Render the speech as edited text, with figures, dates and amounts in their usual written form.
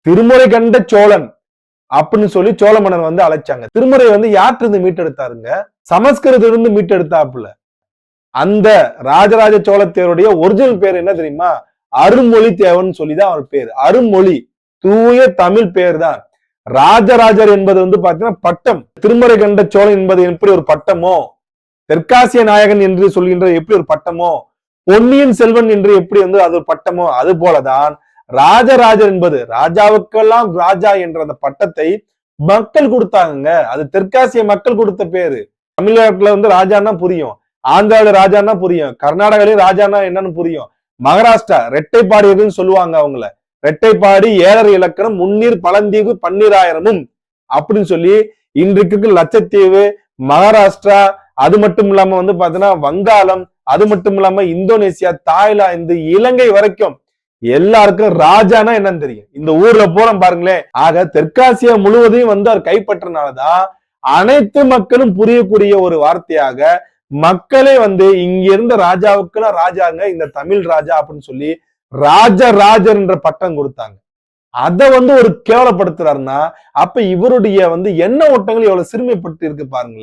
திருமுறை கண்ட சோழன் அப்படின்னு சொல்லி சோழ மன்னர் வந்து அழைச்சாங்க. திருமுறை வந்து யாற்றிருந்து மீட்டெடுத்தாருங்க? சமஸ்கிருதத்திலிருந்து மீட்டெடுத்தாப்புல. அந்த ராஜராஜ சோழத்தேவருடைய ஒரிஜினல் பேர் என்ன தெரியுமா? அருண்மொழி தேவன் சொல்லிதான் அவர் பேர். அருண்மொழி தூய தமிழ் பேர் தான். ராஜராஜர் என்பது வந்து பாத்தீங்கன்னா பட்டம். திருமுறை கண்ட சோழன் என்பது எப்படி ஒரு பட்டமோ, தெற்காசிய நாயகன் என்று சொல்கின்ற எப்படி ஒரு பட்டமோ, பொன்னியின் செல்வன் என்று எப்படி வந்து அது ஒரு பட்டமோ, அது போலதான் ராஜராஜர் என்பது ராஜாவுக்கெல்லாம் ராஜா என்ற அந்த பட்டத்தை மக்கள் கொடுத்தாங்க. அது தெற்காசிய மக்கள் கொடுத்த பேரு. தமிழ்நாட்டுல வந்து ராஜான்னா புரியும், ஆந்திராவில ராஜான்னா புரியும், கர்நாடகாவிலேயே ராஜான்னா என்னன்னு புரியும், மகாராஷ்டிரா ரெட்டைப்பாடியதுன்னு சொல்லுவாங்க அவங்கள. ரெட்டைப்பாடி, ஏழரை இலக்கணம், முன்னீர், பழந்தீவு, பன்னீராயிரமும் அப்படின்னு சொல்லி இன்றைக்கு லட்சத்தீவு, மகாராஷ்டிரா, அது மட்டும் இல்லாம வந்து பாத்தீங்கன்னா வங்காளம், அது மட்டும் இல்லாம இந்தோனேசியா, தாய்லாந்து, இலங்கை வரைக்கும் எல்லாருக்கும் ராஜானா என்னன்னு தெரியும். இந்த ஊர்ல போறோம் பாருங்களேன். ஆக தெற்காசியா முழுவதையும் வந்து அவர் கைப்பற்றனாலதான் அனைத்து மக்களும் புரியக்கூடிய ஒரு வார்த்தையாக மக்களே வந்து இங்க இருந்த ராஜாவுக்குலாம் ராஜாங்க இந்த தமிழ் ராஜா அப்படின்னு சொல்லி ராஜராஜர் என்ற பட்டம் கொடுத்தாங்க. அதை வந்து ஒரு கேவலப்படுத்துறாருன்னா அப்ப இவருடைய வந்து எண்ண ஓட்டங்கள் எவ்வளவு சிறுமைப்பட்டு இருக்கு பாருங்களேன்.